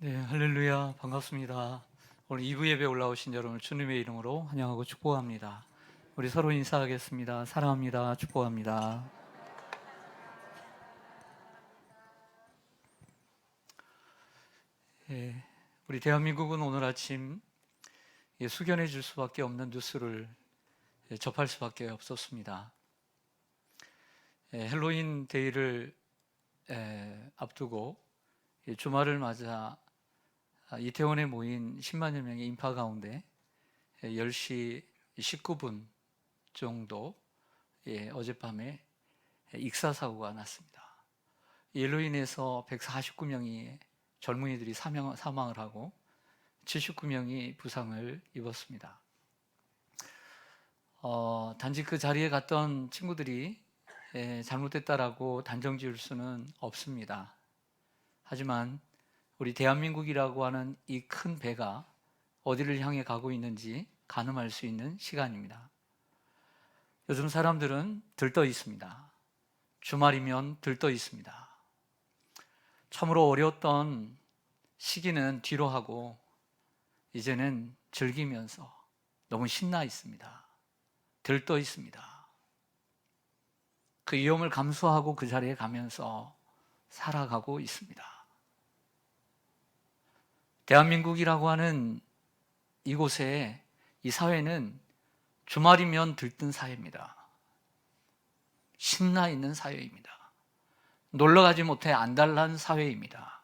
네, 할렐루야, 반갑습니다. 오늘 2부 예배 올라오신 여러분을 주님의 이름으로 환영하고 축복합니다. 우리 서로 인사하겠습니다. 사랑합니다. 축복합니다. 예, 우리 대한민국은 오늘 아침 숙연해 줄 수밖에 없는 뉴스를 접할 수밖에 없었습니다. 헬로윈 데이를 앞두고 주말을 맞아 이태원에 모인 10만여 명의 인파 가운데 10시 19분 정도 어젯밤에 익사사고가 났습니다. 이로 인해서 149명의 젊은이들이 사망을 하고 79명이 부상을 입었습니다. 단지 그 자리에 갔던 친구들이 잘못됐다라고 단정 지을 수는 없습니다. 하지만 우리 대한민국이라고 하는 이 큰 배가 어디를 향해 가고 있는지 가늠할 수 있는 시간입니다. 요즘 사람들은 들떠 있습니다. 주말이면 들떠 있습니다. 참으로 어려웠던 시기는 뒤로 하고 이제는 즐기면서 너무 신나 있습니다. 들떠 있습니다. 그 위험을 감수하고 그 자리에 가면서 살아가고 있습니다. 대한민국이라고 하는 이곳에 이 사회는 주말이면 들뜬 사회입니다. 신나 있는 사회입니다. 놀러 가지 못해 안달난 사회입니다.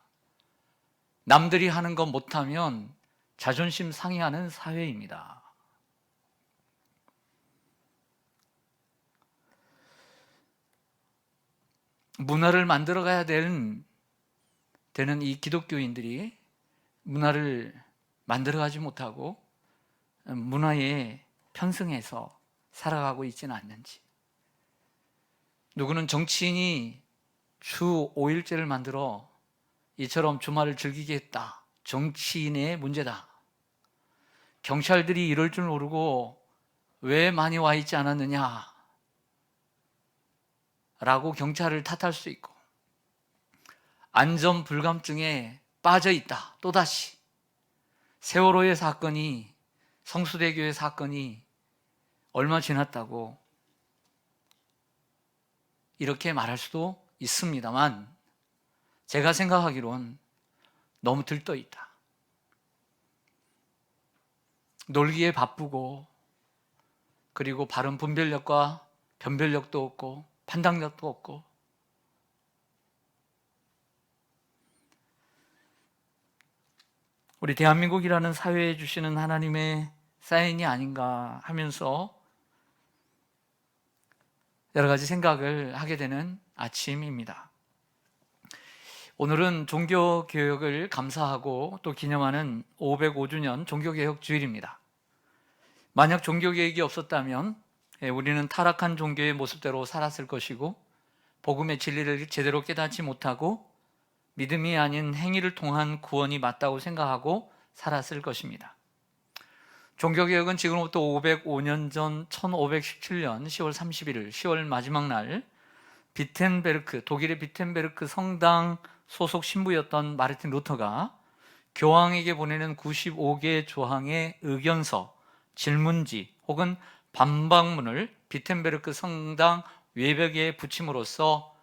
남들이 하는 것 못하면 자존심 상해하는 사회입니다. 문화를 만들어 가야 되는 이 기독교인들이 문화를 만들어 가지 못하고 문화에 편승해서 살아가고 있지는 않는지, 누구는 정치인이 주 5일제를 만들어 이처럼 주말을 즐기게 했다, 정치인의 문제다, 경찰들이 이럴 줄 모르고 왜 많이 와 있지 않았느냐 라고 경찰을 탓할 수 있고, 안전 불감증에 빠져 있다, 또다시 세월호의 사건이, 성수대교의 사건이 얼마 지났다고 이렇게 말할 수도 있습니다만, 제가 생각하기론 너무 들떠 있다. 놀기에 바쁘고, 그리고 바른 분별력과 변별력도 없고 판단력도 없고, 우리 대한민국이라는 사회에 주시는 하나님의 사인이 아닌가 하면서 여러 가지 생각을 하게 되는 아침입니다. 오늘은 종교개혁을 감사하고 또 기념하는 505주년 종교개혁 주일입니다. 만약 종교개혁이 없었다면 우리는 타락한 종교의 모습대로 살았을 것이고, 복음의 진리를 제대로 깨닫지 못하고 믿음이 아닌 행위를 통한 구원이 맞다고 생각하고 살았을 것입니다. 종교개혁은 지금부터 505년 전 1517년 10월 31일, 10월 마지막 날, 독일의 비텐베르크 성당 소속 신부였던 마르틴 루터가 교황에게 보내는 95개 조항의 의견서, 질문지 혹은 반박문을 비텐베르크 성당 외벽에 붙임으로써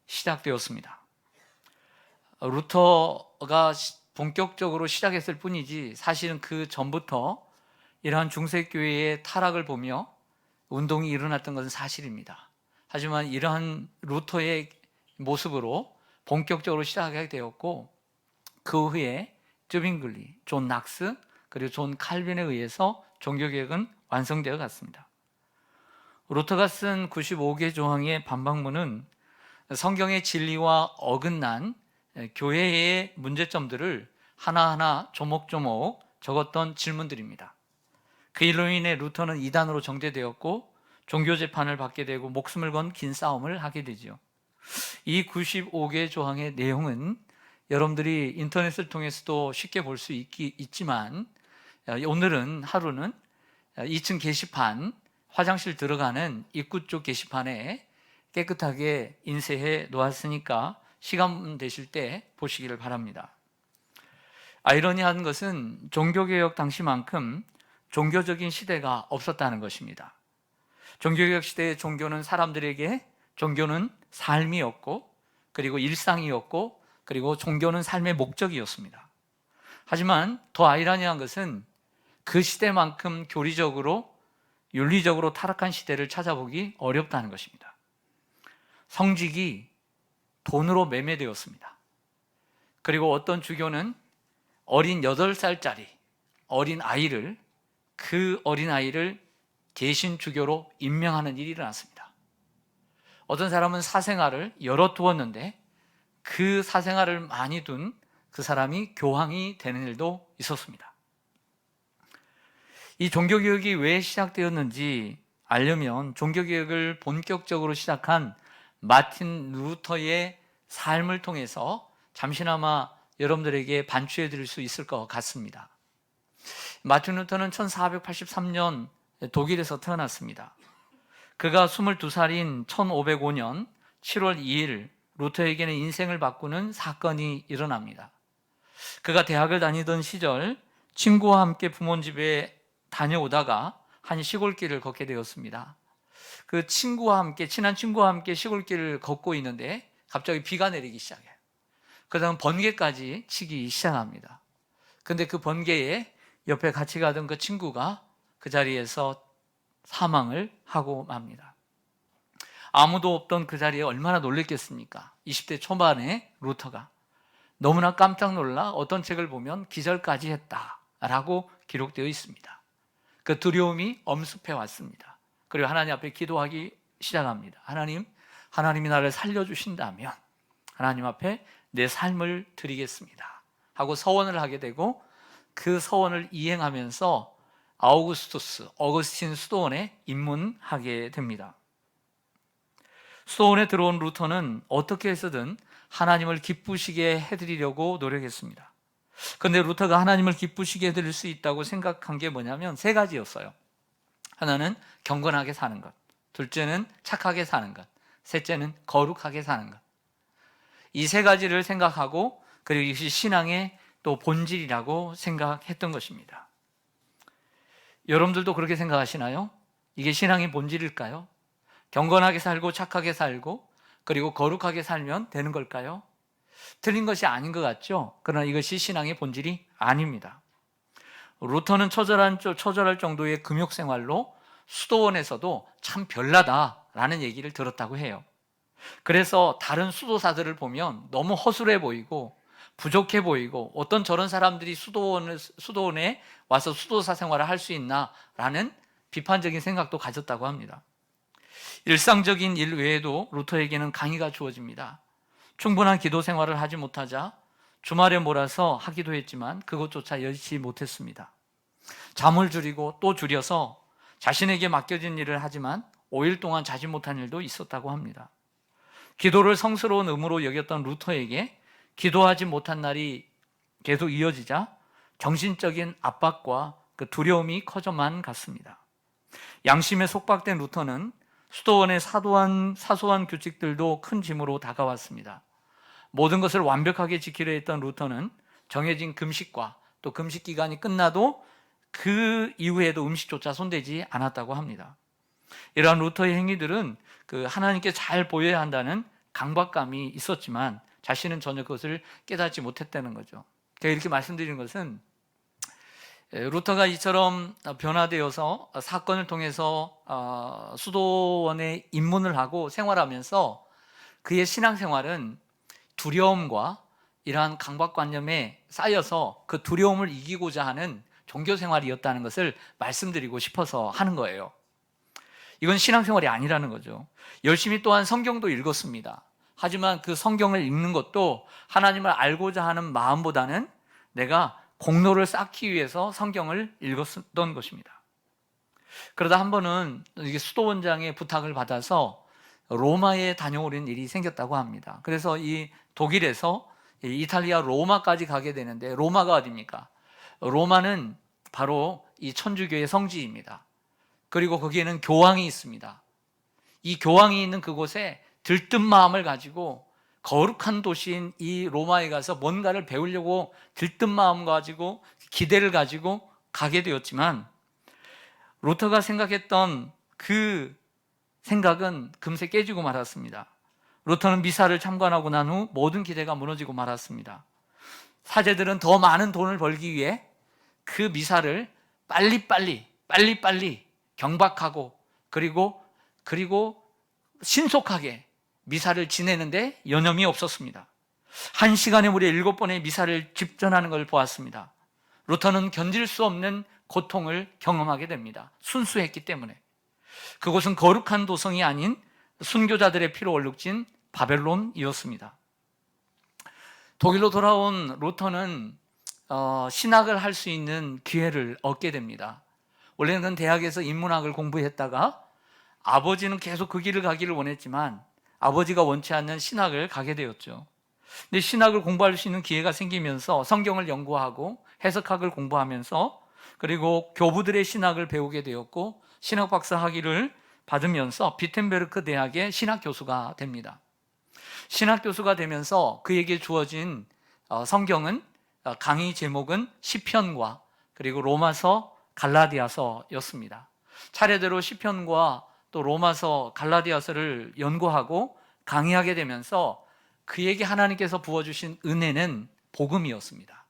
시작되었습니다. 루터가 본격적으로 시작했을 뿐이지 사실은 그 전부터 이러한 중세교회의 타락을 보며 운동이 일어났던 것은 사실입니다. 하지만 이러한 루터의 모습으로 본격적으로 시작하게 되었고, 그 후에 쯔빙글리, 존 낙스, 그리고 존 칼빈에 의해서 종교개혁은 완성되어 갔습니다. 루터가 쓴 95개 조항의 반박문은 성경의 진리와 어긋난 교회의 문제점들을 하나하나 조목조목 적었던 질문들입니다. 그 일로 인해 루터는 이단으로 정죄되었고 종교재판을 받게 되고 목숨을 건 긴 싸움을 하게 되죠. 이 95개 조항의 내용은 여러분들이 인터넷을 통해서도 쉽게 볼 수 있지만, 오늘은 하루는 2층 게시판, 화장실 들어가는 입구 쪽 게시판에 깨끗하게 인쇄해 놓았으니까 시간 되실 때 보시기를 바랍니다. 아이러니한 것은 종교개혁 당시만큼 종교적인 시대가 없었다는 것입니다. 종교개혁 시대의 종교는 사람들에게 종교는 삶이었고, 그리고 일상이었고, 그리고 종교는 삶의 목적이었습니다. 하지만 더 아이러니한 것은 그 시대만큼 교리적으로 윤리적으로 타락한 시대를 찾아보기 어렵다는 것입니다. 성직이 돈으로 매매되었습니다. 그리고 어떤 주교는 어린 8살짜리 어린 아이를, 그 어린 아이를 대신 주교로 임명하는 일이 일어났습니다. 어떤 사람은 사생활을 열어두었는데 그 사생활을 많이 둔 그 사람이 교황이 되는 일도 있었습니다. 이 종교개혁이 왜 시작되었는지 알려면 종교개혁을 본격적으로 시작한 마틴 루터의 삶을 통해서 잠시나마 여러분들에게 반추해 드릴 수 있을 것 같습니다. 마틴 루터는 1483년 독일에서 태어났습니다. 그가 22살인 1505년 7월 2일 루터에게는 인생을 바꾸는 사건이 일어납니다. 그가 대학을 다니던 시절 친구와 함께 부모 집에 다녀오다가 한 시골길을 걷게 되었습니다. 그 친구와 함께, 친한 친구와 함께 시골길을 걷고 있는데 갑자기 비가 내리기 시작해요. 그 다음 번개까지 치기 시작합니다. 근데 그 번개에 옆에 같이 가던 그 친구가 그 자리에서 사망을 하고 맙니다. 아무도 없던 그 자리에 얼마나 놀랬겠습니까? 20대 초반에 루터가 너무나 깜짝 놀라 어떤 책을 보면 기절까지 했다라고 기록되어 있습니다. 그 두려움이 엄습해 왔습니다. 그리고 하나님 앞에 기도하기 시작합니다. 하나님이 나를 살려주신다면 하나님 앞에 내 삶을 드리겠습니다 하고 서원을 하게 되고, 그 서원을 이행하면서 어거스틴 수도원에 입문하게 됩니다. 수도원에 들어온 루터는 어떻게 해서든 하나님을 기쁘시게 해드리려고 노력했습니다. 그런데 루터가 하나님을 기쁘시게 해드릴 수 있다고 생각한 게 뭐냐면 3가지였어요. 하나는 경건하게 사는 것, 둘째는 착하게 사는 것, 셋째는 거룩하게 사는 것. 이 3가지를 생각하고, 그리고 이것이 신앙의 또 본질이라고 생각했던 것입니다. 여러분들도 그렇게 생각하시나요? 이게 신앙의 본질일까요? 경건하게 살고 착하게 살고 그리고 거룩하게 살면 되는 걸까요? 틀린 것이 아닌 것 같죠? 그러나 이것이 신앙의 본질이 아닙니다. 루터는 처절할 정도의 금욕생활로 수도원에서도 참 별나다라는 얘기를 들었다고 해요. 그래서 다른 수도사들을 보면 너무 허술해 보이고 부족해 보이고, 어떤 저런 사람들이 수도원에 와서 수도사 생활을 할 수 있나라는 비판적인 생각도 가졌다고 합니다. 일상적인 일 외에도 루터에게는 강의가 주어집니다. 충분한 기도 생활을 하지 못하자 주말에 몰아서 하기도 했지만 그것조차 여의치 못했습니다. 잠을 줄이고 또 줄여서 자신에게 맡겨진 일을 하지만 5일 동안 자지 못한 일도 있었다고 합니다. 기도를 성스러운 의무로 여겼던 루터에게 기도하지 못한 날이 계속 이어지자 정신적인 압박과 그 두려움이 커져만 갔습니다. 양심에 속박된 루터는 수도원의 사소한 규칙들도 큰 짐으로 다가왔습니다. 모든 것을 완벽하게 지키려 했던 루터는 정해진 금식과 또 금식 기간이 끝나도 그 이후에도 음식조차 손대지 않았다고 합니다. 이러한 루터의 행위들은 하나님께 잘 보여야 한다는 강박감이 있었지만 자신은 전혀 그것을 깨닫지 못했다는 거죠. 제가 이렇게 말씀드리는 것은 루터가 이처럼 변화되어서 사건을 통해서 수도원에 입문을 하고 생활하면서 그의 신앙생활은 두려움과 이러한 강박관념에 쌓여서 그 두려움을 이기고자 하는 종교생활이었다는 것을 말씀드리고 싶어서 하는 거예요. 이건 신앙생활이 아니라는 거죠. 열심히 또한 성경도 읽었습니다. 하지만 그 성경을 읽는 것도 하나님을 알고자 하는 마음보다는 내가 공로를 쌓기 위해서 성경을 읽었던 것입니다. 그러다 한 번은 이게 수도원장의 부탁을 받아서 로마에 다녀오는 일이 생겼다고 합니다. 그래서 이 독일에서 이탈리아 로마까지 가게 되는데, 로마가 어디입니까? 로마는 바로 이 천주교의 성지입니다. 그리고 거기에는 교황이 있습니다. 이 교황이 있는 그곳에 들뜬 마음을 가지고 거룩한 도시인 이 로마에 가서 뭔가를 배우려고 들뜬 마음 가지고 기대를 가지고 가게 되었지만, 루터가 생각했던 그 생각은 금세 깨지고 말았습니다. 루터는 미사를 참관하고 난 후 모든 기대가 무너지고 말았습니다. 사제들은 더 많은 돈을 벌기 위해 그 미사를 빨리빨리 경박하고 그리고 신속하게 미사를 지내는데 여념이 없었습니다. 1시간에 무려 7번의 미사를 집전하는 걸 보았습니다. 루터는 견딜 수 없는 고통을 경험하게 됩니다. 순수했기 때문에. 그곳은 거룩한 도성이 아닌 순교자들의 피로 얼룩진 바벨론이었습니다. 독일로 돌아온 루터는 신학을 할 수 있는 기회를 얻게 됩니다. 원래는 대학에서 인문학을 공부했다가 아버지는 계속 그 길을 가기를 원했지만 아버지가 원치 않는 신학을 가게 되었죠. 근데 신학을 공부할 수 있는 기회가 생기면서 성경을 연구하고 해석학을 공부하면서 그리고 교부들의 신학을 배우게 되었고 신학 박사 학위를 받으면서 비텐베르크 대학의 신학 교수가 됩니다. 신학 교수가 되면서 그에게 주어진 성경은 강의 제목은 시편과 그리고 로마서, 갈라디아서였습니다. 차례대로 시편과 또 로마서, 갈라디아서를 연구하고 강의하게 되면서 그에게 하나님께서 부어주신 은혜는 복음이었습니다.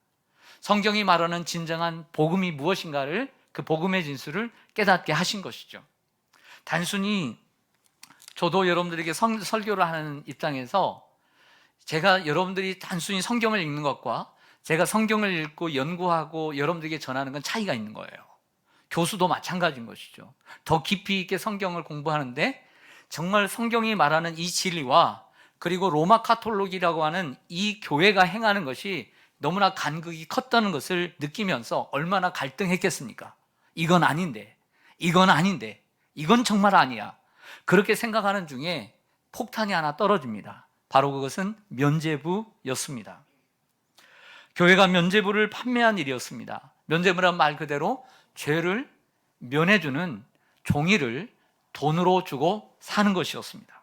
성경이 말하는 진정한 복음이 무엇인가를, 그 복음의 진수를 깨닫게 하신 것이죠. 단순히 저도 여러분들에게 설교를 하는 입장에서 제가 여러분들이 단순히 성경을 읽는 것과 제가 성경을 읽고 연구하고 여러분들에게 전하는 건 차이가 있는 거예요. 교수도 마찬가지인 것이죠. 더 깊이 있게 성경을 공부하는데 정말 성경이 말하는 이 진리와 그리고 로마 카톨릭이라고 하는 이 교회가 행하는 것이 너무나 간극이 컸다는 것을 느끼면서 얼마나 갈등했겠습니까? 이건 아닌데, 이건 정말 아니야. 그렇게 생각하는 중에 폭탄이 하나 떨어집니다. 바로 그것은 면죄부였습니다. 교회가 면죄부를 판매한 일이었습니다. 면죄부란 말 그대로 죄를 면해주는 종이를 돈으로 주고 사는 것이었습니다.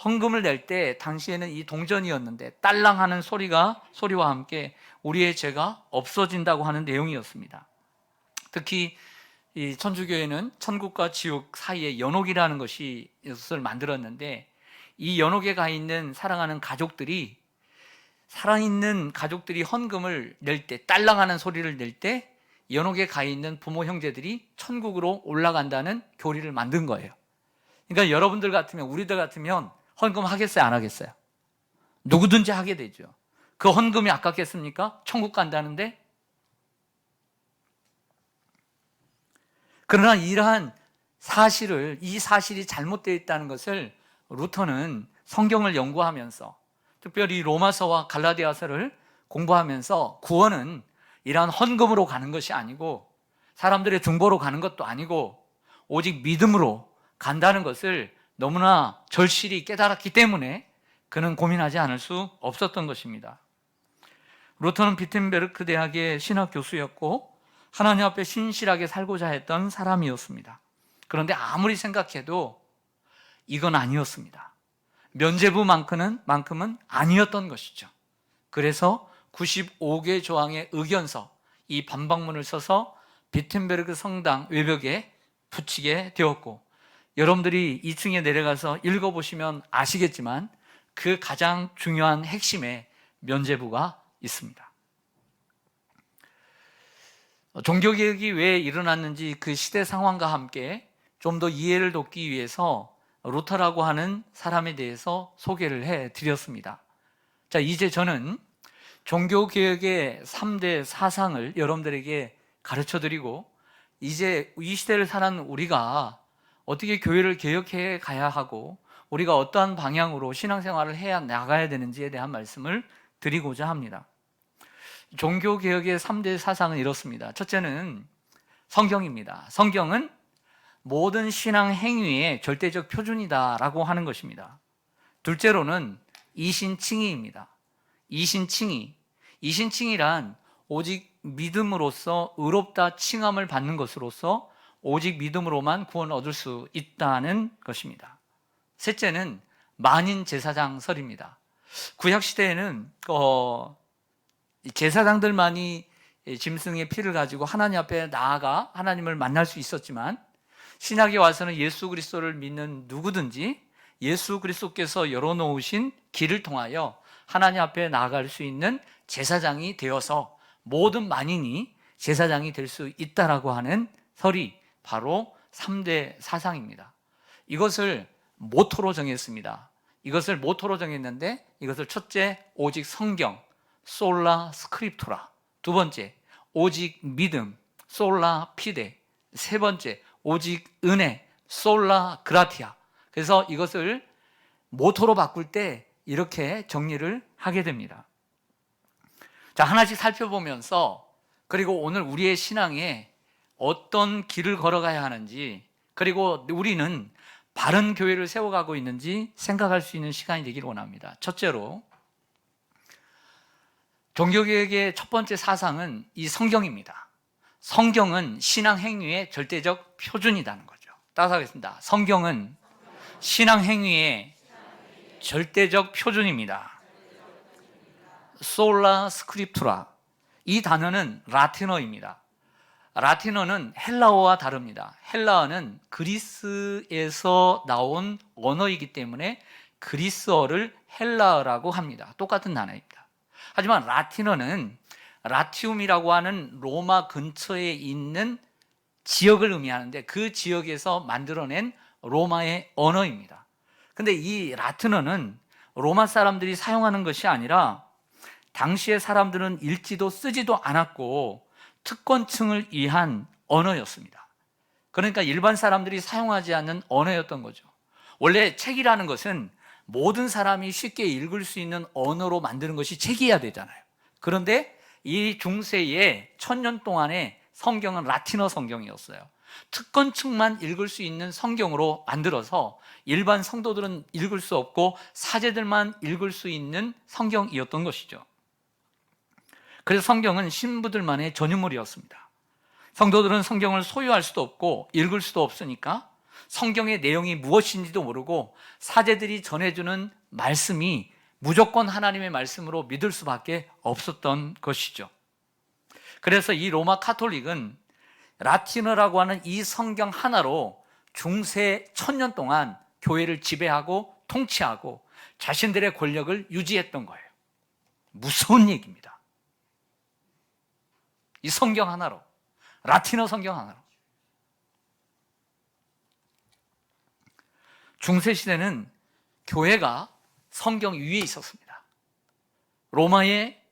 헌금을 낼 때 당시에는 이 동전이었는데 딸랑 하는 소리와 함께 우리의 죄가 없어진다고 하는 내용이었습니다. 특히 이 천주교회는 천국과 지옥 사이에 연옥이라는 것을 만들었는데 이 연옥에 가 있는 사랑하는 가족들이 살아있는 가족들이 헌금을 낼 때 딸랑 하는 소리를 낼 때 연옥에 가 있는 부모 형제들이 천국으로 올라간다는 교리를 만든 거예요. 그러니까 여러분들 같으면 우리들 같으면 헌금 하겠어요? 안 하겠어요? 누구든지 하게 되죠. 그 헌금이 아깝겠습니까? 천국 간다는데. 그러나 이러한 이 사실이 잘못되어 있다는 것을 루터는 성경을 연구하면서 특별히 로마서와 갈라디아서를 공부하면서 구원은 이러한 헌금으로 가는 것이 아니고 사람들의 중보로 가는 것도 아니고 오직 믿음으로 간다는 것을 너무나 절실히 깨달았기 때문에 그는 고민하지 않을 수 없었던 것입니다. 루터는 비텐베르크 대학의 신학 교수였고 하나님 앞에 신실하게 살고자 했던 사람이었습니다. 그런데 아무리 생각해도 이건 아니었습니다. 면죄부만큼은 아니었던 것이죠. 그래서 95개 조항의 의견서, 이 반박문을 써서 비텐베르크 성당 외벽에 붙이게 되었고 여러분들이 2층에 내려가서 읽어보시면 아시겠지만 그 가장 중요한 핵심에 면죄부가 있습니다. 종교개혁이 왜 일어났는지 그 시대 상황과 함께 좀 더 이해를 돕기 위해서 루터라고 하는 사람에 대해서 소개를 해드렸습니다. 자, 이제 저는 종교개혁의 3대 사상을 여러분들에게 가르쳐드리고 이제 이 시대를 사는 우리가 어떻게 교회를 개혁해 가야 하고 우리가 어떠한 방향으로 신앙생활을 해야 나가야 되는지에 대한 말씀을 드리고자 합니다. 종교개혁의 3대 사상은 이렇습니다. 첫째는 성경입니다. 성경은 모든 신앙 행위의 절대적 표준이다라고 하는 것입니다. 둘째로는 이신칭의입니다. 이신칭의란 오직 믿음으로써 의롭다 칭함을 받는 것으로서 오직 믿음으로만 구원을 얻을 수 있다는 것입니다. 셋째는 만인제사장설입니다. 구약 시대에는 제사장들만이 짐승의 피를 가지고 하나님 앞에 나아가 하나님을 만날 수 있었지만, 신약에 와서는 예수 그리스도를 믿는 누구든지 예수 그리스도께서 열어놓으신 길을 통하여 하나님 앞에 나아갈 수 있는 제사장이 되어서 모든 만인이 제사장이 될 수 있다라고 하는 설이 바로 3대 사상입니다. 이것을 모토로 정했습니다. 이것을 모토로 정했는데, 이것을 첫째, 오직 성경, 솔라 스크립투라. 두 번째, 오직 믿음, 솔라 피데. 세 번째, 오직 은혜, 솔라 그라티아. 그래서 이것을 모토로 바꿀 때 이렇게 정리를 하게 됩니다. 자, 하나씩 살펴보면서, 그리고 오늘 우리의 신앙에 어떤 길을 걸어가야 하는지, 그리고 우리는 바른 교회를 세워가고 있는지 생각할 수 있는 시간이 되기를 원합니다. 첫째로, 종교개혁의 첫 번째 사상은 이 성경입니다. 성경은 신앙 행위의 절대적 표준이라는 거죠. 따라서 하겠습니다. 성경은 신앙 행위의 절대적 표준입니다. 솔라 스크립투라. 이 단어는 라틴어입니다. 라틴어는 헬라어와 다릅니다. 헬라어는 그리스에서 나온 언어이기 때문에 그리스어를 헬라어라고 합니다. 똑같은 단어입니다. 하지만 라틴어는 라티움이라고 하는 로마 근처에 있는 지역을 의미하는데, 그 지역에서 만들어낸 로마의 언어입니다. 근데 이 라틴어는 로마 사람들이 사용하는 것이 아니라 당시의 사람들은 읽지도 쓰지도 않았고 특권층을 위한 언어였습니다. 그러니까 일반 사람들이 사용하지 않는 언어였던 거죠. 원래 책이라는 것은 모든 사람이 쉽게 읽을 수 있는 언어로 만드는 것이 책이어야 되잖아요. 그런데 이 중세의 1000년 동안의 성경은 라틴어 성경이었어요. 특권층만 읽을 수 있는 성경으로 만들어서 일반 성도들은 읽을 수 없고 사제들만 읽을 수 있는 성경이었던 것이죠. 그래서 성경은 신부들만의 전유물이었습니다. 성도들은 성경을 소유할 수도 없고 읽을 수도 없으니까 성경의 내용이 무엇인지도 모르고 사제들이 전해주는 말씀이 무조건 하나님의 말씀으로 믿을 수밖에 없었던 것이죠. 그래서 이 로마 카톨릭은 라틴어라고 하는 이 성경 하나로 중세 1000년 동안 교회를 지배하고 통치하고 자신들의 권력을 유지했던 거예요. 무서운 얘기입니다. 이 성경 하나로, 라틴어 성경 하나로. 중세 시대는 교회가 성경 위에 있었습니다. 로마의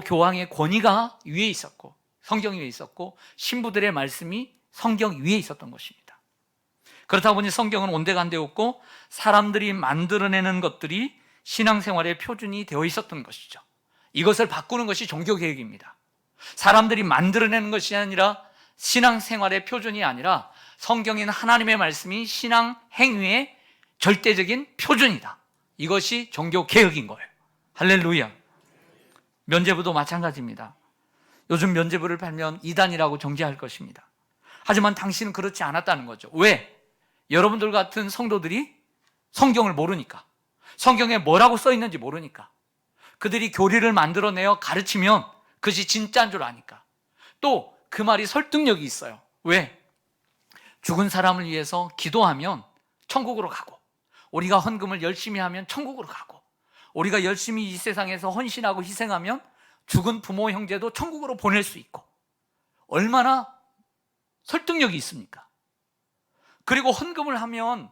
교황의 권위가 위에 있었고, 성경 위에 있었고, 신부들의 말씀이 성경 위에 있었던 것입니다. 그렇다 보니 성경은 온데간데 없고 사람들이 만들어내는 것들이 신앙생활의 표준이 되어 있었던 것이죠. 이것을 바꾸는 것이 종교개혁입니다. 사람들이 만들어내는 것이 아니라, 신앙생활의 표준이 아니라 성경인 하나님의 말씀이 신앙 행위의 절대적인 표준이다. 이것이 종교개혁인 거예요. 할렐루야. 면죄부도 마찬가지입니다. 요즘 면죄부를 팔면 이단이라고 정죄할 것입니다. 하지만 당신은 그렇지 않았다는 거죠. 왜? 여러분들 같은 성도들이 성경을 모르니까, 성경에 뭐라고 써 있는지 모르니까, 그들이 교리를 만들어내어 가르치면 그것이 진짜인 줄 아니까. 또 그 말이 설득력이 있어요. 왜? 죽은 사람을 위해서 기도하면 천국으로 가고, 우리가 헌금을 열심히 하면 천국으로 가고, 우리가 열심히 이 세상에서 헌신하고 희생하면 죽은 부모 형제도 천국으로 보낼 수 있고, 얼마나 설득력이 있습니까? 그리고 헌금을 하면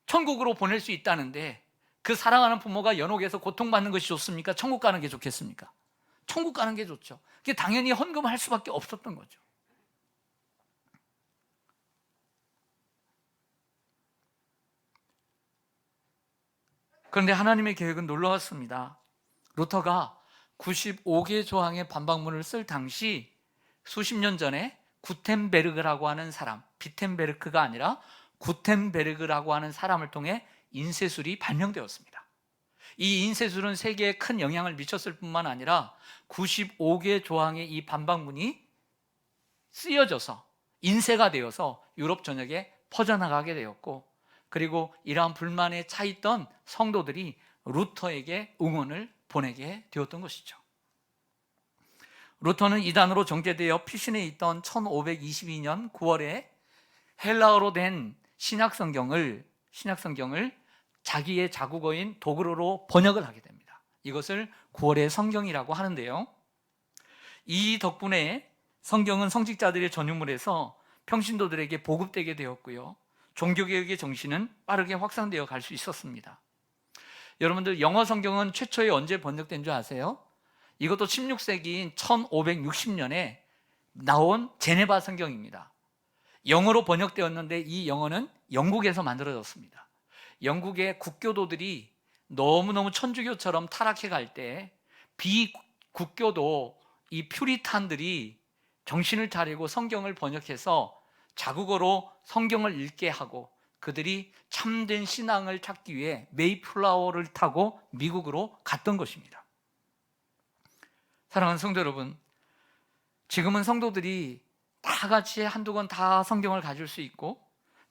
천국으로 보낼 수 있다는데, 그 사랑하는 부모가 연옥에서 고통받는 것이 좋습니까? 천국 가는 게 좋겠습니까? 천국 가는 게 좋죠. 그게 당연히 헌금을 할 수밖에 없었던 거죠. 그런데 하나님의 계획은 놀라웠습니다. 루터가 95개 조항의 반박문을 쓸 당시 수십 년 전에 구텐베르그라고 하는 사람, 비텐베르크가 아니라 구텐베르그라고 하는 사람을 통해 인쇄술이 발명되었습니다. 이 인쇄술은 세계에 큰 영향을 미쳤을 뿐만 아니라 95개 조항의 이 반박문이 쓰여져서 인쇄가 되어서 유럽 전역에 퍼져나가게 되었고, 그리고 이러한 불만에 차 있던 성도들이 루터에게 응원을 보내게 되었던 것이죠. 루터는 이단으로 정제되어 피신해 있던 1522년 9월에 헬라어로 된 신약성경을 자기의 자국어인 독일어로 번역을 하게 됩니다. 이것을 9월의 성경이라고 하는데요, 이 덕분에 성경은 성직자들의 전유물에서 평신도들에게 보급되게 되었고요, 종교개혁의 정신은 빠르게 확산되어 갈 수 있었습니다. 여러분들, 영어 성경은 최초에 언제 번역된 줄 아세요? 이것도 16세기인 1560년에 나온 제네바 성경입니다. 영어로 번역되었는데 이 영어는 영국에서 만들어졌습니다. 영국의 국교도들이 너무너무 천주교처럼 타락해 갈 때 비국교도 이 퓨리탄들이 정신을 차리고 성경을 번역해서 자국어로 성경을 읽게 하고, 그들이 참된 신앙을 찾기 위해 메이플라워를 타고 미국으로 갔던 것입니다. 사랑하는 성도 여러분, 지금은 성도들이 다 같이 한두 권 다 성경을 가질 수 있고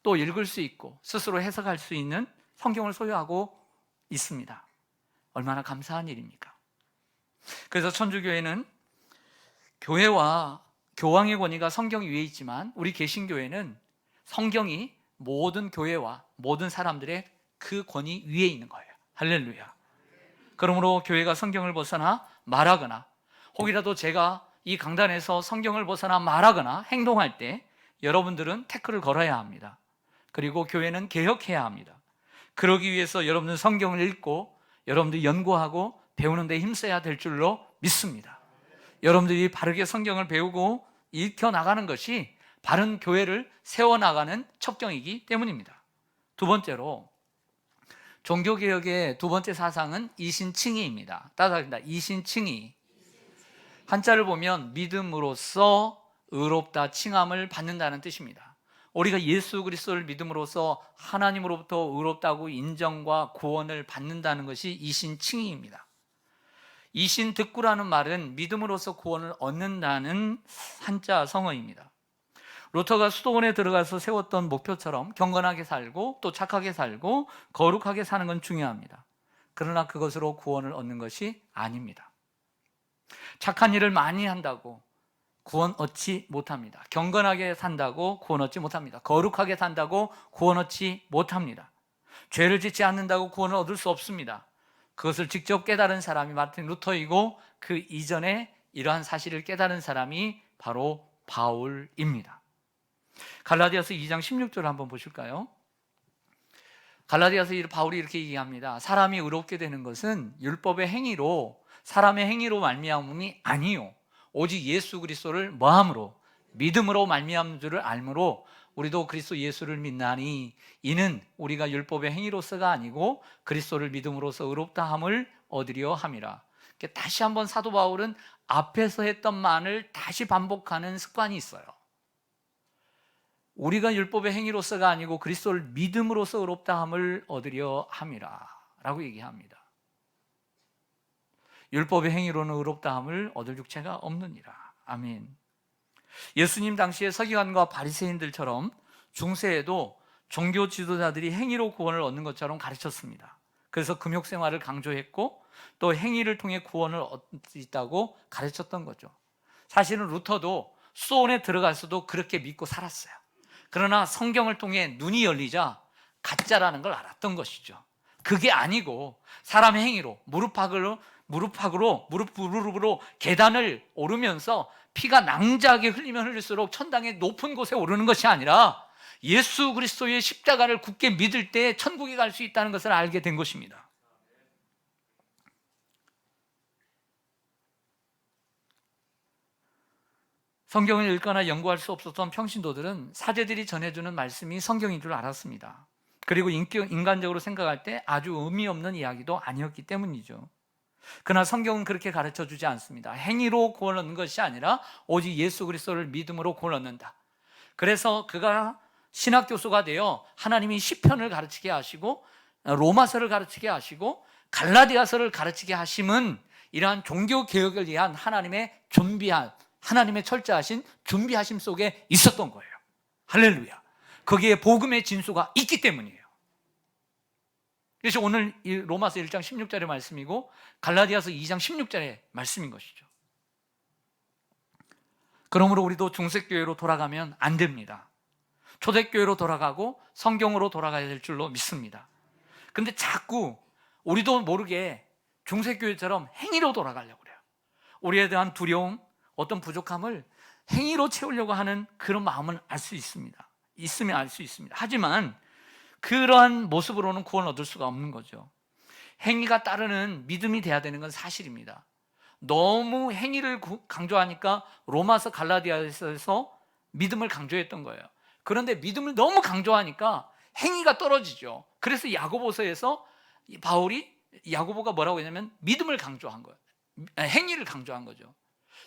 또 읽을 수 있고 스스로 해석할 수 있는 성경을 소유하고 있습니다. 얼마나 감사한 일입니까? 그래서 천주교회는 교회와 교황의 권위가 성경 위에 있지만, 우리 개신교회는 성경이 모든 교회와 모든 사람들의 그 권위 위에 있는 거예요. 할렐루야. 그러므로 교회가 성경을 벗어나 말하거나, 혹이라도 제가 이 강단에서 성경을 벗어나 말하거나 행동할 때 여러분들은 태클을 걸어야 합니다. 그리고 교회는 개혁해야 합니다. 그러기 위해서 여러분들은 성경을 읽고 여러분들이 연구하고 배우는 데 힘써야 될 줄로 믿습니다. 여러분들이 바르게 성경을 배우고 익혀나가는 것이 바른 교회를 세워나가는 첩경이기 때문입니다. 두 번째로, 종교개혁의 두 번째 사상은 이신칭의입니다. 따라합니다. 이신칭의. 한자를 보면 믿음으로써 의롭다 칭함을 받는다는 뜻입니다. 우리가 예수 그리스도를 믿음으로써 하나님으로부터 의롭다고 인정과 구원을 받는다는 것이 이신칭의입니다. 이신득구라는 말은 믿음으로써 구원을 얻는다는 한자 성어입니다. 루터가 수도원에 들어가서 세웠던 목표처럼 경건하게 살고 또 착하게 살고 거룩하게 사는 건 중요합니다. 그러나 그것으로 구원을 얻는 것이 아닙니다. 착한 일을 많이 한다고 구원 얻지 못합니다. 경건하게 산다고 구원 얻지 못합니다. 거룩하게 산다고 구원 얻지 못합니다. 죄를 짓지 않는다고 구원을 얻을 수 없습니다. 그것을 직접 깨달은 사람이 마틴 루터이고, 그 이전에 이러한 사실을 깨달은 사람이 바로 바울입니다. 갈라디아서 2장 16절을 한번 보실까요? 갈라디아서 바울이 이렇게 얘기합니다. 사람이 의롭게 되는 것은 율법의 행위로, 사람의 행위로 말미암음이 아니요 오직 예수 그리스도를 뭐함으로? 믿음으로 말미암는 줄을 알므로 우리도 그리스도 예수를 믿나니 이는 우리가 율법의 행위로서가 아니고 그리스도를 믿음으로써 의롭다함을 얻으려 함이라. 다시 한번 사도 바울은 앞에서 했던 말을 다시 반복하는 습관이 있어요. 우리가 율법의 행위로서가 아니고 그리스도를 믿음으로써 의롭다함을 얻으려 함이라 라고 얘기합니다. 율법의 행위로는 의롭다함을 얻을 육체가 없느니라. 아멘. 예수님 당시에 서기관과 바리새인들처럼 중세에도 종교 지도자들이 행위로 구원을 얻는 것처럼 가르쳤습니다. 그래서 금욕 생활을 강조했고 또 행위를 통해 구원을 얻을 수 있다고 가르쳤던 거죠. 사실은 루터도 수도원에 들어가서도 그렇게 믿고 살았어요. 그러나 성경을 통해 눈이 열리자 가짜라는 걸 알았던 것이죠. 그게 아니고 사람의 행위로 무릎으로 계단을 오르면서 피가 낭자하게 흘리면 흘릴수록 천당의 높은 곳에 오르는 것이 아니라 예수 그리스도의 십자가를 굳게 믿을 때 천국에 갈 수 있다는 것을 알게 된 것입니다. 성경을 읽거나 연구할 수 없었던 평신도들은 사제들이 전해주는 말씀이 성경인 줄 알았습니다. 그리고 인간적으로 생각할 때 아주 의미 없는 이야기도 아니었기 때문이죠. 그러나 성경은 그렇게 가르쳐주지 않습니다. 행위로 구원 얻는 것이 아니라 오직 예수 그리스도를 믿음으로 구원 얻는다. 그래서 그가 신학교수가 되어 하나님이 시편을 가르치게 하시고 로마서를 가르치게 하시고 갈라디아서를 가르치게 하심은 이러한 종교개혁을 위한 하나님의 철저하신 준비하심 속에 있었던 거예요. 할렐루야. 거기에 복음의 진수가 있기 때문이에요. 그래서 오늘 이 로마서 1장 16절의 말씀이고 갈라디아서 2장 16절의 말씀인 것이죠. 그러므로 우리도 중세교회로 돌아가면 안 됩니다. 초대교회로 돌아가고 성경으로 돌아가야 될 줄로 믿습니다. 근데 자꾸 우리도 모르게 중세교회처럼 행위로 돌아가려고 그래요. 우리에 대한 두려움, 어떤 부족함을 행위로 채우려고 하는 그런 마음은 알 수 있습니다. 있으면 알 수 있습니다. 하지만 그러한 모습으로는 구원 얻을 수가 없는 거죠. 행위가 따르는 믿음이 돼야 되는 건 사실입니다. 너무 행위를 강조하니까 로마서 갈라디아서에서 믿음을 강조했던 거예요. 그런데 믿음을 너무 강조하니까 행위가 떨어지죠. 그래서 야고보서에서 바울이 야고보가 뭐라고 했냐면 믿음을 강조한 거예요. 행위를 강조한 거죠.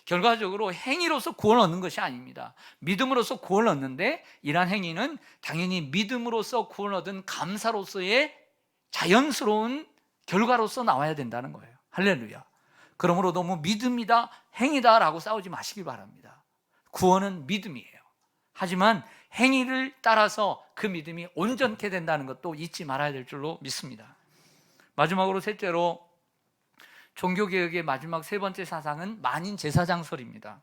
결과적으로 행위로서 구원 얻는 것이 아닙니다. 믿음으로써 구원 얻는데 이러한 행위는 당연히 믿음으로써 구원 얻은 감사로서의 자연스러운 결과로서 나와야 된다는 거예요. 할렐루야. 그러므로 너무 믿음이다, 행위다 라고 싸우지 마시기 바랍니다. 구원은 믿음이에요. 하지만 행위를 따라서 그 믿음이 온전케 된다는 것도 잊지 말아야 될 줄로 믿습니다. 마지막으로 셋째로 종교개혁의 마지막 세 번째 사상은 만인 제사장설입니다.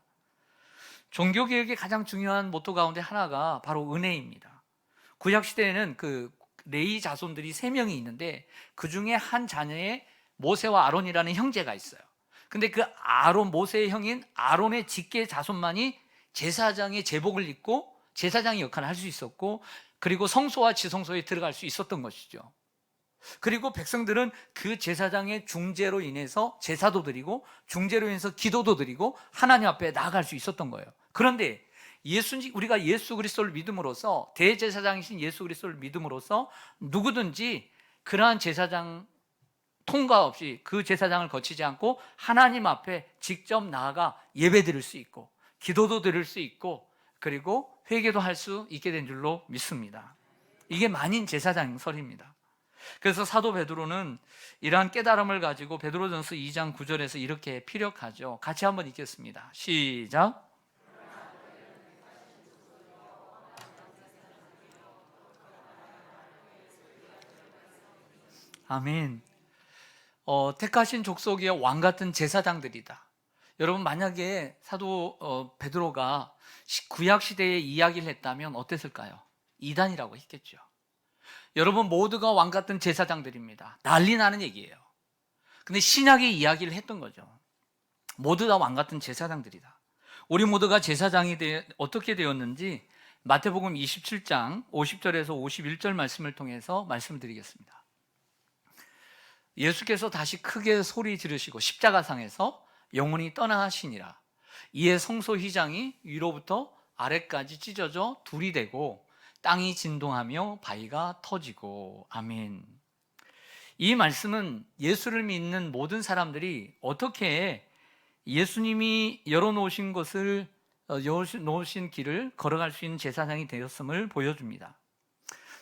종교개혁의 가장 중요한 모토 가운데 하나가 바로 은혜입니다. 구약시대에는 그 레위 자손들이 3명이 있는데 그 중에 한 자녀에 모세와 아론이라는 형제가 있어요. 근데 그 모세의 형인 아론의 직계 자손만이 제사장의 제복을 입고 제사장의 역할을 할 수 있었고, 그리고 성소와 지성소에 들어갈 수 있었던 것이죠. 그리고 백성들은 그 제사장의 중재로 인해서 제사도 드리고 중재로 인해서 기도도 드리고 하나님 앞에 나아갈 수 있었던 거예요. 그런데 우리가 예수 그리스도를 믿음으로써, 대제사장이신 예수 그리스도를 믿음으로써 누구든지 그러한 제사장 통과 없이 그 제사장을 거치지 않고 하나님 앞에 직접 나아가 예배 드릴 수 있고 기도도 드릴 수 있고 그리고 회개도 할 수 있게 된 줄로 믿습니다. 이게 만인 제사장설입니다. 그래서 사도 베드로는 이러한 깨달음을 가지고 베드로전서 2장 9절에서 이렇게 피력하죠. 같이 한번 읽겠습니다. 시작. 아멘. 택하신 족속의 왕 같은 제사장들이다. 여러분, 만약에 사도 베드로가 구약 시대에 이야기를 했다면 어땠을까요? 이단이라고 했겠죠. 여러분, 모두가 왕 같은 제사장들입니다. 난리 나는 얘기예요. 근데 신약의 이야기를 했던 거죠. 모두 다 왕 같은 제사장들이다. 우리 모두가 제사장이 어떻게 되었는지 마태복음 27장 50절에서 51절 말씀을 통해서 말씀드리겠습니다. 예수께서 다시 크게 소리 지르시고 십자가상에서 영원히 떠나시니라. 이에 성소 휘장이 위로부터 아래까지 찢어져 둘이 되고 땅이 진동하며 바위가 터지고. 아멘. 이 말씀은 예수를 믿는 모든 사람들이 어떻게 예수님이 열어놓으신 길을 걸어갈 수 있는 제사장이 되었음을 보여줍니다.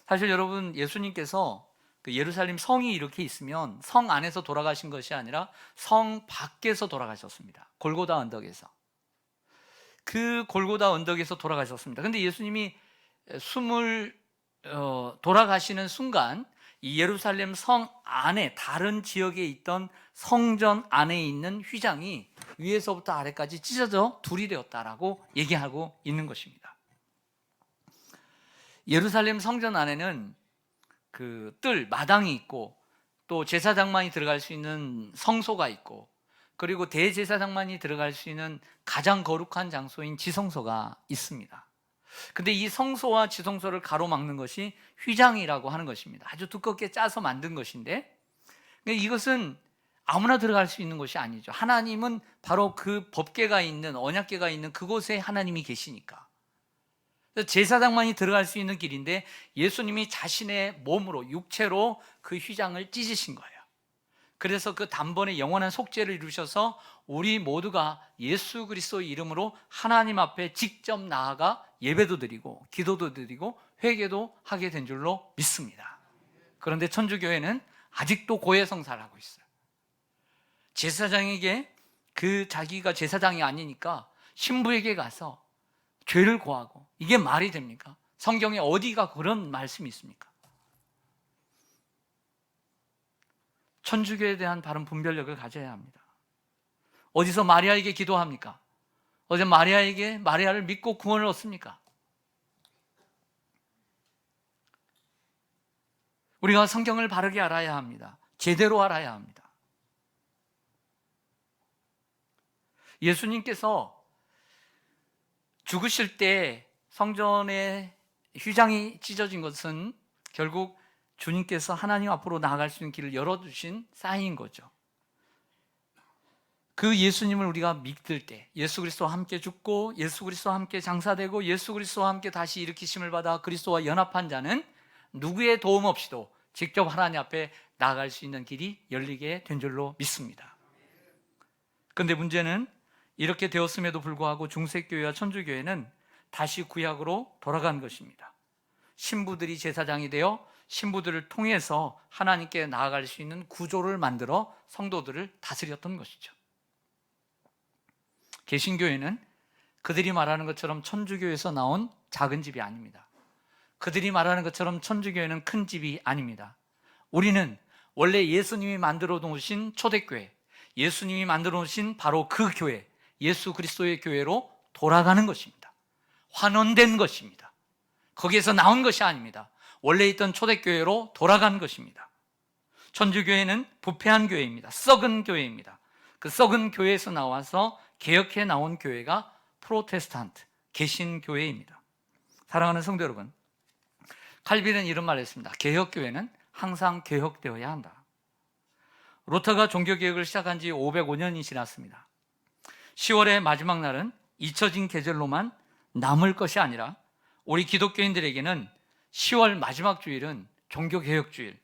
사실 여러분, 예수님께서 그 예루살렘 성이 이렇게 있으면 성 안에서 돌아가신 것이 아니라 성 밖에서 돌아가셨습니다. 골고다 언덕에서. 그 골고다 언덕에서 돌아가셨습니다. 근데 예수님이 돌아가시는 순간 이 예루살렘 성 안에 다른 지역에 있던 성전 안에 있는 휘장이 위에서부터 아래까지 찢어져 둘이 되었다라고 얘기하고 있는 것입니다. 예루살렘 성전 안에는 그 마당이 있고 또 제사장만이 들어갈 수 있는 성소가 있고 그리고 대제사장만이 들어갈 수 있는 가장 거룩한 장소인 지성소가 있습니다. 근데 이 성소와 지성소를 가로막는 것이 휘장이라고 하는 것입니다. 아주 두껍게 짜서 만든 것인데 이것은 아무나 들어갈 수 있는 것이 아니죠. 하나님은 바로 그 법궤가 있는, 언약궤가 있는 그곳에 하나님이 계시니까. 제사장만이 들어갈 수 있는 길인데 예수님이 자신의 몸으로, 육체로 그 휘장을 찢으신 거예요. 그래서 그 단번에 영원한 속죄를 이루셔서 우리 모두가 예수 그리스도의 이름으로 하나님 앞에 직접 나아가 예배도 드리고 기도도 드리고 회개도 하게 된 줄로 믿습니다. 그런데 천주교회는 아직도 고해성사를 하고 있어요. 제사장에게 자기가 제사장이 아니니까 신부에게 가서 죄를 고하고, 이게 말이 됩니까? 성경에 어디가 그런 말씀이 있습니까? 천주교에 대한 바른 분별력을 가져야 합니다. 어디서 마리아에게 기도합니까? 어제 마리아를 믿고 구원을 얻습니까? 우리가 성경을 바르게 알아야 합니다. 제대로 알아야 합니다. 예수님께서 죽으실 때 성전의 휘장이 찢어진 것은 결국 주님께서 하나님 앞으로 나아갈 수 있는 길을 열어주신 사인인 거죠. 그 예수님을 우리가 믿을 때, 예수 그리스도와 함께 죽고 예수 그리스도와 함께 장사되고 예수 그리스도와 함께 다시 일으키심을 받아 그리스도와 연합한 자는 누구의 도움 없이도 직접 하나님 앞에 나아갈 수 있는 길이 열리게 된 줄로 믿습니다. 그런데 문제는 이렇게 되었음에도 불구하고 중세교회와 천주교회는 다시 구약으로 돌아간 것입니다. 신부들이 제사장이 되어 신부들을 통해서 하나님께 나아갈 수 있는 구조를 만들어 성도들을 다스렸던 것이죠. 개신교회는 그들이 말하는 것처럼 천주교에서 나온 작은 집이 아닙니다. 그들이 말하는 것처럼 천주교회는 큰 집이 아닙니다. 우리는 원래 예수님이 만들어 놓으신 초대교회, 예수님이 만들어 놓으신 바로 그 교회, 예수 그리스도의 교회로 돌아가는 것입니다. 환원된 것입니다. 거기에서 나온 것이 아닙니다. 원래 있던 초대교회로 돌아간 것입니다. 천주교회는 부패한 교회입니다. 썩은 교회입니다. 그 썩은 교회에서 나와서 개혁해 나온 교회가 프로테스탄트, 개신교회입니다. 사랑하는 성도 여러분, 칼빈은 이런 말을 했습니다. 개혁교회는 항상 개혁되어야 한다. 루터가 종교개혁을 시작한 지 505년이 지났습니다. 10월의 마지막 날은 잊혀진 계절로만 남을 것이 아니라 우리 기독교인들에게는 10월 마지막 주일은 종교개혁주일,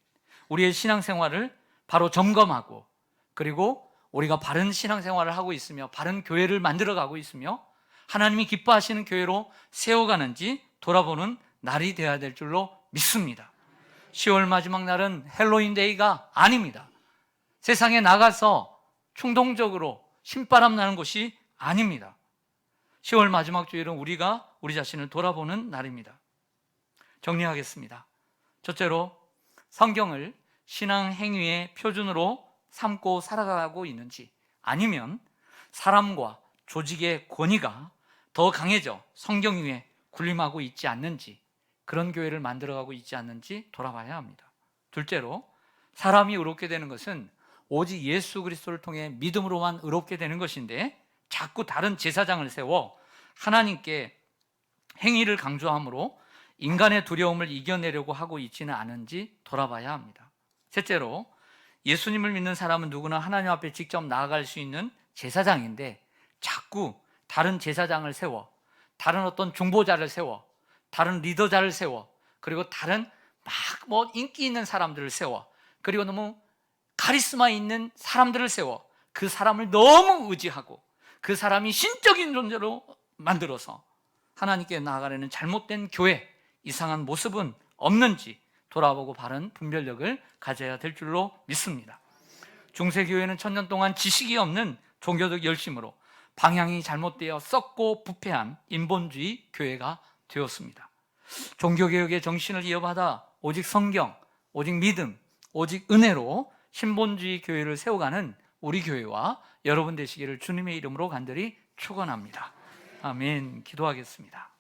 우리의 신앙생활을 바로 점검하고 그리고 우리가 바른 신앙생활을 하고 있으며 바른 교회를 만들어가고 있으며 하나님이 기뻐하시는 교회로 세워가는지 돌아보는 날이 되어야 될 줄로 믿습니다. 10월 마지막 날은 헬로윈데이가 아닙니다. 세상에 나가서 충동적으로 신바람 나는 것이 아닙니다. 10월 마지막 주일은 우리가 우리 자신을 돌아보는 날입니다. 정리하겠습니다. 첫째로, 성경을 신앙 행위의 표준으로 삼고 살아가고 있는지, 아니면 사람과 조직의 권위가 더 강해져 성경 위에 군림하고 있지 않는지, 그런 교회를 만들어가고 있지 않는지 돌아봐야 합니다. 둘째로, 사람이 의롭게 되는 것은 오직 예수 그리스도를 통해 믿음으로만 의롭게 되는 것인데 자꾸 다른 제사장을 세워 하나님께 행위를 강조함으로 인간의 두려움을 이겨내려고 하고 있지는 않은지 돌아봐야 합니다. 셋째로, 예수님을 믿는 사람은 누구나 하나님 앞에 직접 나아갈 수 있는 제사장인데 자꾸 다른 제사장을 세워, 다른 어떤 중보자를 세워, 다른 리더자를 세워, 그리고 다른 인기 있는 사람들을 세워, 그리고 너무 카리스마 있는 사람들을 세워 그 사람을 너무 의지하고 그 사람이 신적인 존재로 만들어서 하나님께 나아가려는 잘못된 교회, 이상한 모습은 없는지 돌아보고 바른 분별력을 가져야 될 줄로 믿습니다. 중세교회는 천년 동안 지식이 없는 종교적 열심으로 방향이 잘못되어 썩고 부패한 인본주의 교회가 되었습니다. 종교개혁의 정신을 이어받아 오직 성경, 오직 믿음, 오직 은혜로 신본주의 교회를 세워가는 우리 교회와 여러분 되시기를 주님의 이름으로 간절히 축원합니다. 아멘. 기도하겠습니다.